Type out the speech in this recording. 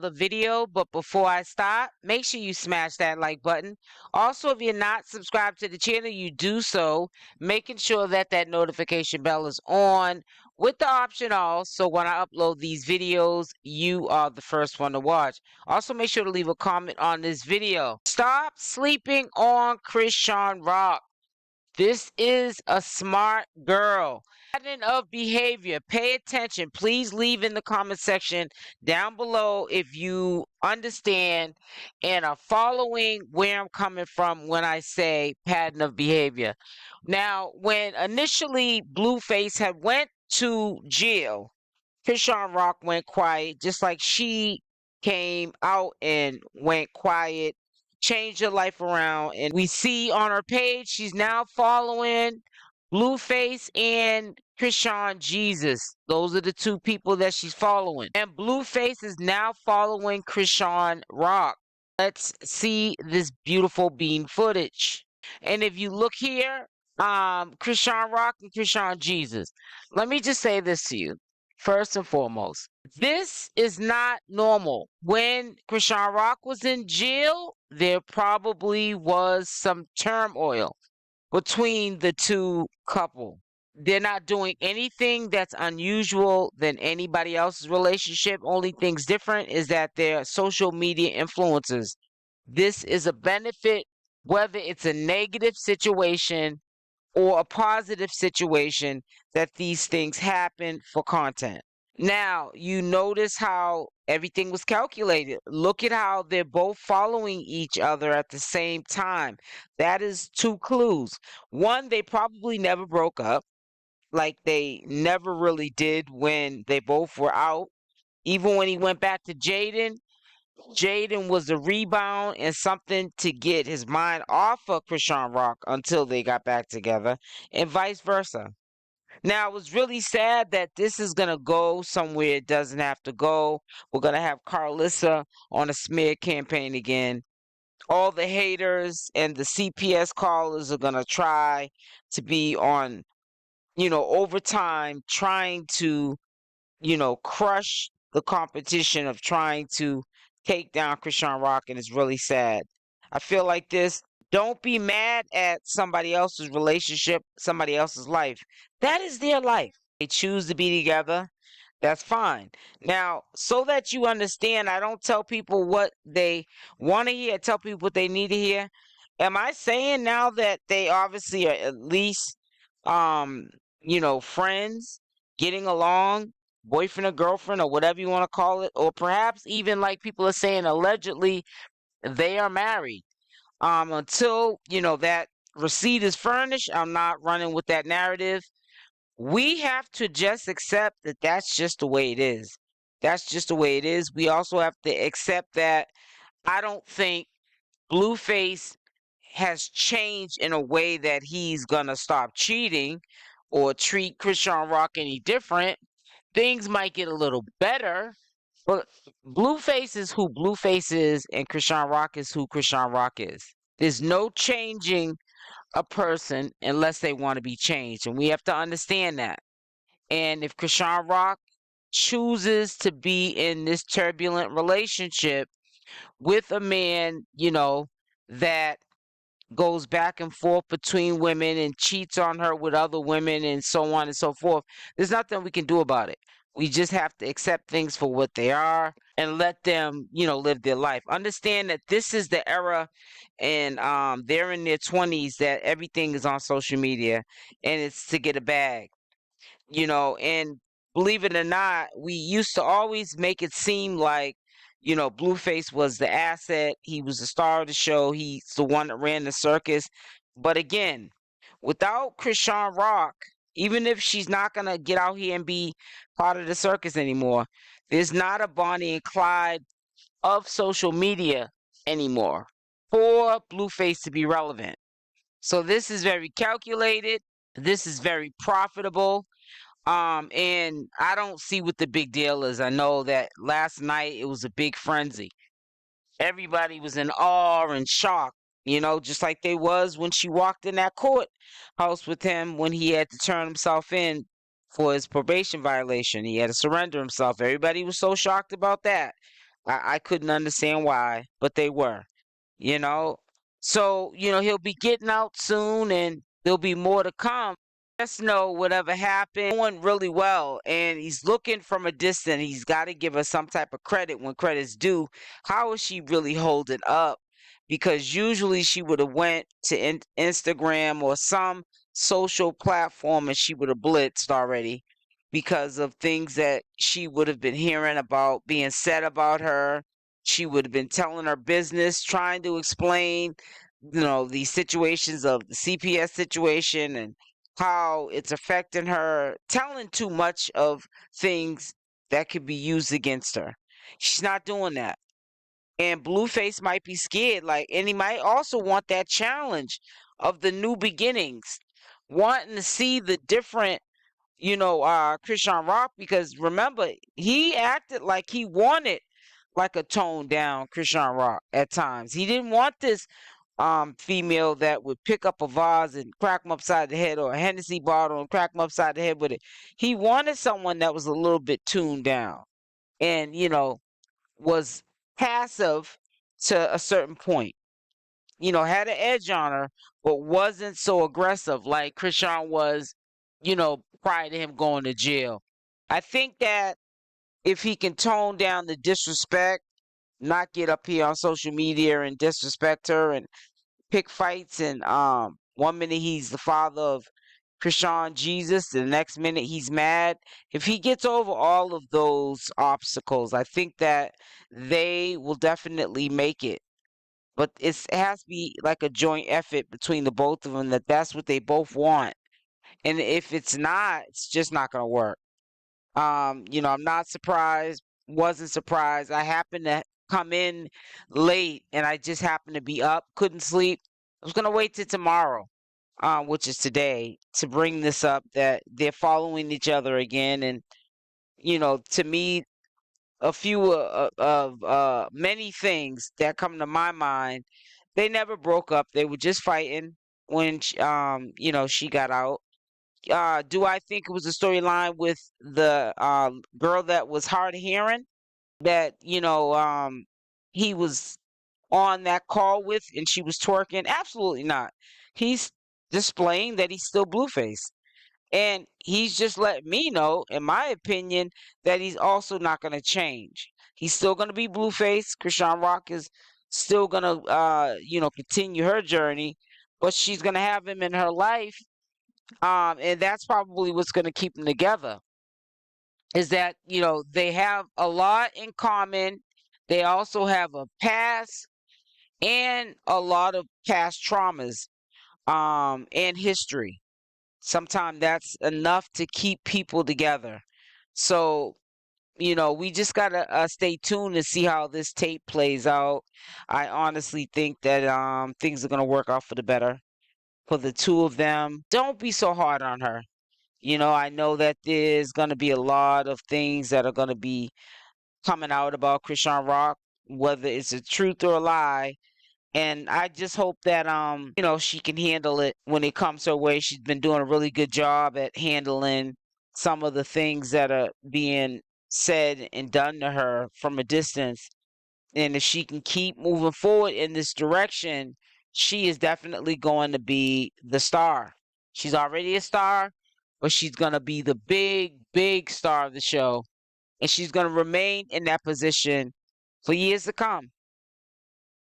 the video, but before I start, make sure you smash that like button. Also, if you're not subscribed to the channel, you do so, making sure that that notification bell is on with the option all, so when I upload these videos, you are the first one to watch. Also, make sure to leave a comment on this video. Stop sleeping on Chrisean Rock. This is a smart girl. Pattern of behavior. Pay attention. Please leave in the comment section down below if you understand and are following where I'm coming from when I say pattern of behavior. Now, when initially Blueface had went to jail, Chrisean Rock went quiet, just like she came out and went quiet, changed her life around. And we see on her page, she's now following Blueface and chriseanrock. Those are the two people that she's following. And Blueface is now following Chrisean Rock. Let's see this beautiful bean footage. And if you look here, Chrisean Rock and chriseanrock. Let me just say this to you. First and foremost, this is not normal. When Chrisean Rock was in jail, there probably was some turmoil between the two couple. They're not doing anything that's unusual than anybody else's relationship. Only thing's different is that they're social media influencers. This is a benefit, whether it's a negative situation or a positive situation, that these things happen for content. Now, you notice how everything was calculated. Look at how they're both following each other at the same time. That is two clues. One, they probably never broke up, like they never really did when they both were out. Even when he went back to Jaden was the rebound and something to get his mind off of Chrisean Rock until they got back together, and vice versa. Now, it was really sad that this is going to go somewhere it doesn't have to go. We're going to have Carlissa on a smear campaign again. All the haters and the CPS callers are going to try to be on, overtime, trying to, crush the competition of trying to take down Chrisean Rock, and it's really sad. I feel like this. Don't be mad at somebody else's relationship, somebody else's life. That is their life. They choose to be together. That's fine. Now, so that you understand, I don't tell people what they want to hear. I tell people what they need to hear. Am I saying now that they obviously are at least, friends, getting along, boyfriend or girlfriend, or whatever you want to call it, or perhaps even like people are saying, allegedly, they are married? Until, that receipt is furnished, I'm not running with that narrative. We have to just accept that that's just the way it is. That's just the way it is. We also have to accept that I don't think Blueface has changed in a way that he's gonna stop cheating or treat Chrisean Rock any different. Things might get a little better, but Blueface is who Blueface is, and Chrisean Rock is who Chrisean Rock is. There's no changing a person unless they want to be changed, and we have to understand that. And if Chrisean Rock chooses to be in this turbulent relationship with a man, that goes back and forth between women and cheats on her with other women and so on and so forth, there's nothing we can do about it. We just have to accept things for what they are and let them, live their life. Understand that this is the era, and they're in their 20s, that everything is on social media and it's to get a bag. And believe it or not, we used to always make it seem like, Blueface was the asset. He was the star of the show. He's the one that ran the circus. But again, without Chrisean Rock, even if she's not going to get out here and be part of the circus anymore, there's not a Bonnie and Clyde of social media anymore for Blueface to be relevant. So this is very calculated. This is very profitable. And I don't see what the big deal is. I know that last night it was a big frenzy. Everybody was in awe and shock, just like they was when she walked in that courthouse with him when he had to turn himself in for his probation violation. He had to surrender himself. Everybody was so shocked about that. I couldn't understand why, but they were, you know. So, he'll be getting out soon and there'll be more to come. Just know whatever happened went really well, and he's looking from a distance. He's got to give her some type of credit when credit's due. How is she really holding up? Because usually she would have went to Instagram or some social platform and she would have blitzed already because of things that she would have been hearing about being said about her. She would have been telling her business, trying to explain, the situations of the CPS situation and how it's affecting her, telling too much of things that could be used against her. She's not doing that. And Blueface might be scared, and he might also want that challenge of the new beginnings, wanting to see the different, Chrisean Rock, because remember, he acted like he wanted like a toned down Chrisean Rock at times. He didn't want this female that would pick up a vase and crack him upside the head, or a Hennessy bottle and crack him upside the head with it. He wanted someone that was a little bit tuned down and, was passive to a certain point. Had an edge on her, but wasn't so aggressive like Chrisean was, prior to him going to jail. I think that if he can tone down the disrespect, not get up here on social media and disrespect her and pick fights, and 1 minute he's the father of 𝗪𝗓𝗪𝗓, the next minute he's mad. If he gets over all of those obstacles, I think that they will definitely make it. But it has to be like a joint effort between the both of them, that's what they both want. And if it's not, it's just not going to work. I'm not surprised, wasn't surprised. I happened to come in late and I just happened to be up, couldn't sleep. I was gonna wait till tomorrow, which is today, to bring this up, that they're following each other again. And to me, a few of many things that come to my mind, they never broke up. They were just fighting when she got out. Do I think it was a storyline with the girl that was hard of hearing, that he was on that call with and she was twerking? Absolutely not. He's displaying that he's still Blueface. And he's just letting me know, in my opinion, that he's also not going to change. He's still going to be Blueface. Chrisean Rock is still going to, continue her journey, but she's going to have him in her life. And that's probably what's going to keep them together, is that, they have a lot in common. They also have a past and a lot of past traumas, and history. Sometimes that's enough to keep people together. So, we just got to stay tuned to see how this tape plays out. I honestly think that things are going to work out for the better for the two of them. Don't be so hard on her. I know that there's going to be a lot of things that are going to be coming out about Chrisean Rock, whether it's a truth or a lie. And I just hope that she can handle it when it comes her way. She's been doing a really good job at handling some of the things that are being said and done to her from a distance. And if she can keep moving forward in this direction, she is definitely going to be the star. She's already a star, but she's going to be the big, big star of the show. And she's going to remain in that position for years to come.